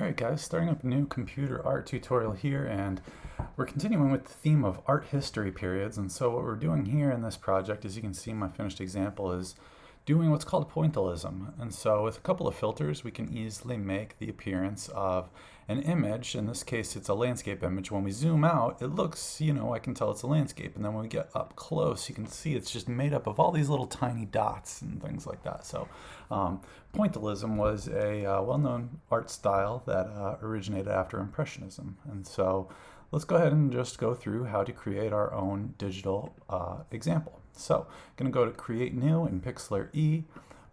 Alright guys, starting up a new computer art tutorial here, and we're continuing with the theme of art history periods. And so what we're doing here in this project, as you can see my finished example, is doing what's called pointillism. And so with a couple of filters we can easily make the appearance of an image. In this case it's a landscape image. When we zoom out it looks, I can tell it's a landscape, and then when we get up close you can see it's just made up of all these little tiny dots and things like that. So pointillism was a well-known art style that originated after Impressionism. And so let's go ahead and just go through how to create our own digital example. So I'm going to go to Create New in Pixlr E.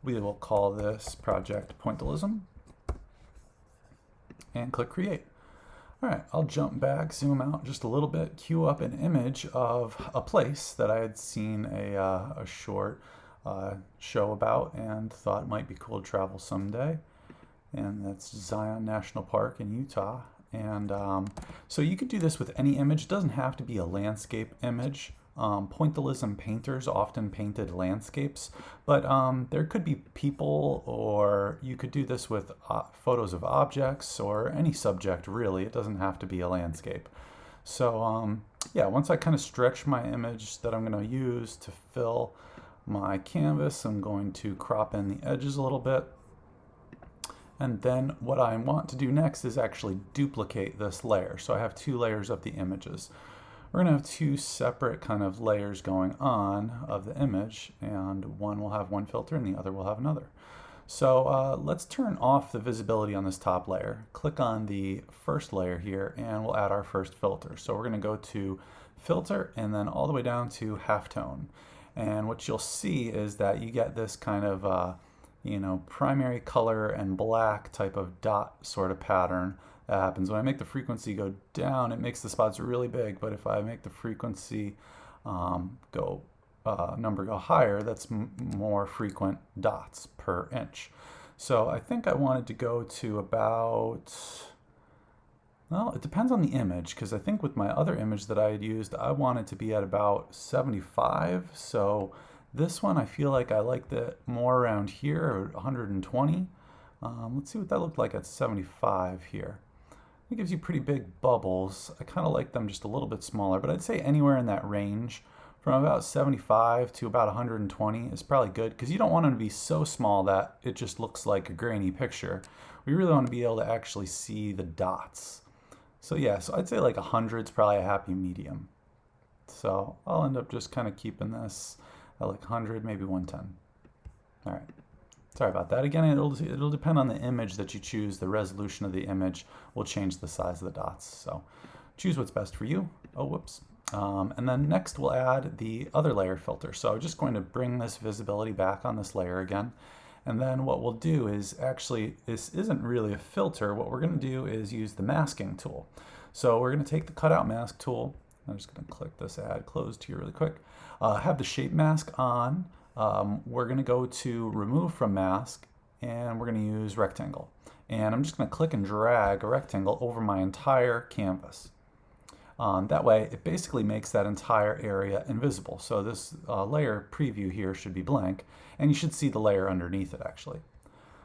We will call this project Pointillism and click Create. All right, I'll jump back, zoom out just a little bit, queue up an image of a place that I had seen a short show about and thought it might be cool to travel someday. And that's Zion National Park in Utah. And so you could do this with any image. It doesn't have to be a landscape image. Pointillism painters often painted landscapes, but there could be people, or you could do this with photos of objects or any subject really. It doesn't have to be a landscape. So yeah, once I kind of stretch my image that I'm going to use to fill my canvas, I'm going to crop in the edges a little bit. And then what I want to do next is actually duplicate this layer. So I have two layers of the images. We're going to have two separate kind of layers going on of the image, and one will have one filter and the other will have another. So let's turn off the visibility on this top layer. Click on the first layer here and we'll add our first filter. So we're going to go to Filter and then all the way down to Halftone. And what you'll see is that you get this kind of primary color and black type of dot sort of pattern that happens. When I make the frequency go down, it makes the spots really big, but if I make the frequency number go higher, that's more frequent dots per inch. So I think I wanted to go to about, well, it depends on the image, because I think with my other image that I had used, I wanted to be at about 75. So this one, I feel like I liked it more around here, 120. Let's see what that looked like at 75 here. It gives you pretty big bubbles. I kind of like them just a little bit smaller, but I'd say anywhere in that range from about 75 to about 120 is probably good, because you don't want them to be so small that it just looks like a grainy picture. We really want to be able to actually see the dots. So yeah, so I'd say like 100 is probably a happy medium. So I'll end up just kind of keeping this at like 100, maybe 110. All right. Sorry about that. Again, it'll depend on the image that you choose. The resolution of the image will change the size of the dots. So choose what's best for you. Oh, whoops. And then next we'll add the other layer filter. So I'm just going to bring this visibility back on this layer again. And then what we'll do is actually, this isn't really a filter. What we're going to do is use the masking tool. So we're going to take the cutout mask tool. I'm just going to click this add closed here really quick. Have the shape mask on. We're going to go to remove from mask, and we're going to use rectangle. And I'm just going to click and drag a rectangle over my entire canvas. That way it basically makes that entire area invisible. So this layer preview here should be blank, and you should see the layer underneath it actually.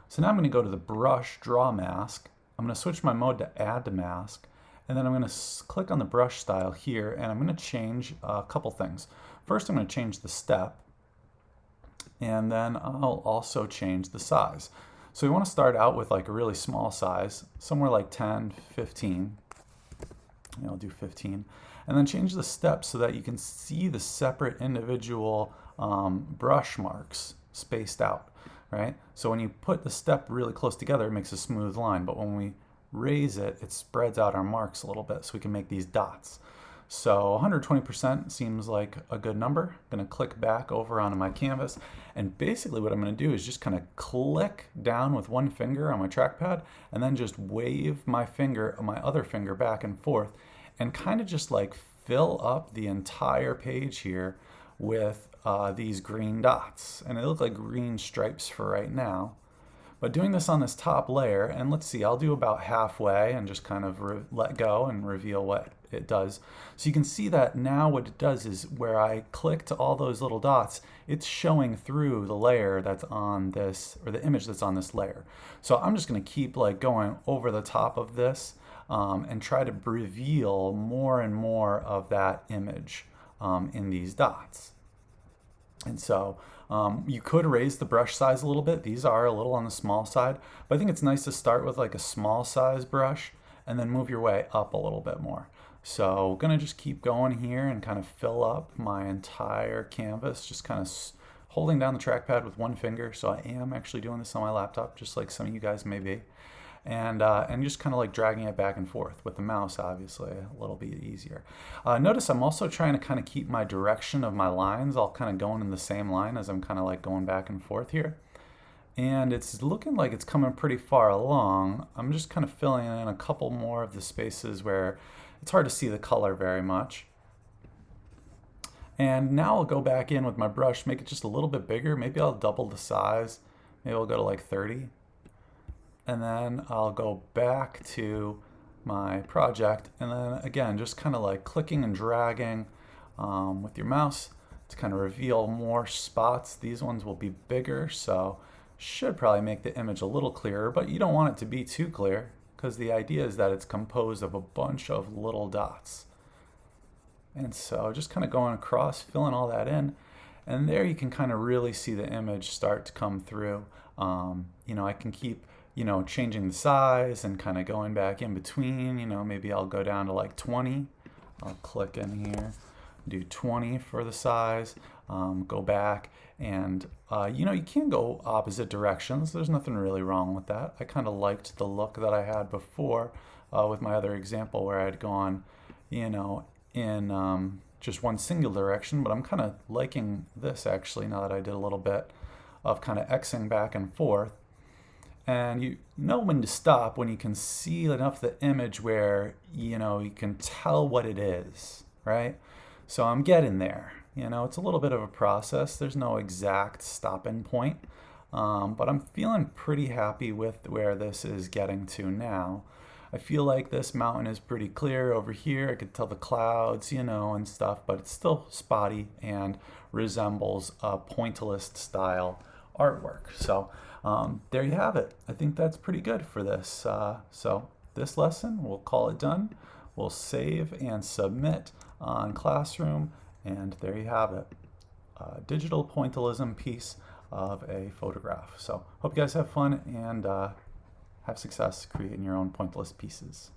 So now I'm going to go to the brush draw mask. I'm going to switch my mode to add to mask, and then I'm going to click on the brush style here, and I'm going to change a couple things. First I'm going to change the step, and then I'll also change the size. So we want to start out with like a really small size, somewhere like 10, 15. I'll do 15. And then change the step so that you can see the separate individual brush marks spaced out, right? So when you put the step really close together, it makes a smooth line. But when we raise it, it spreads out our marks a little bit so we can make these dots. So 120% seems like a good number. I'm going to click back over onto my canvas, and basically what I'm going to do is just kind of click down with one finger on my trackpad and then just wave my other finger back and forth, and kind of just like fill up the entire page here with these green dots. And they look like green stripes for right now. But doing this on this top layer, and let's see, I'll do about halfway and just kind of let go and reveal what it does. So you can see that now what it does is where I clicked all those little dots, it's showing through the layer that's on this, or the image that's on this layer. So I'm just going to keep like going over the top of this and try to reveal more and more of that image in these dots. And so you could raise the brush size a little bit. These are a little on the small side, but I think it's nice to start with like a small size brush and then move your way up a little bit more. So I'm gonna just keep going here and kind of fill up my entire canvas, just kind of holding down the trackpad with one finger. So I am actually doing this on my laptop, just like some of you guys may be. And just kind of like dragging it back and forth with the mouse, obviously a little bit easier. Notice I'm also trying to kind of keep my direction of my lines all kind of going in the same line as I'm kind of like going back and forth here. And it's looking like it's coming pretty far along. I'm just kind of filling in a couple more of the spaces where it's hard to see the color very much. And now I'll go back in with my brush, make it just a little bit bigger. Maybe I'll double the size. Maybe I'll go to like 30. And then I'll go back to my project, and then again just kind of like clicking and dragging with your mouse to kind of reveal more spots. These ones will be bigger, so should probably make the image a little clearer, but you don't want it to be too clear because the idea is that it's composed of a bunch of little dots. And so just kind of going across, filling all that in, and there you can kind of really see the image start to come through. I can keep changing the size and kind of going back in between. Maybe I'll go down to like 20. I'll click in here, do 20 for the size, go back, and you can go opposite directions. There's nothing really wrong with that. I kind of liked the look that I had before with my other example where I'd gone, in just one single direction, but I'm kind of liking this actually now that I did a little bit of kind of Xing back and forth. And you know when to stop when you can see enough of the image where you can tell what it is, right? So I'm getting there. It's a little bit of a process. There's no exact stopping point, but I'm feeling pretty happy with where this is getting to now. I feel like this mountain is pretty clear over here. I could tell the clouds, and stuff, but it's still spotty and resembles a pointillist style artwork. So there you have it. I think that's pretty good for this. So this lesson, we'll call it done. We'll save and submit on Classroom, and there you have it. Digital pointillism piece of a photograph. So hope you guys have fun and have success creating your own pointillist pieces.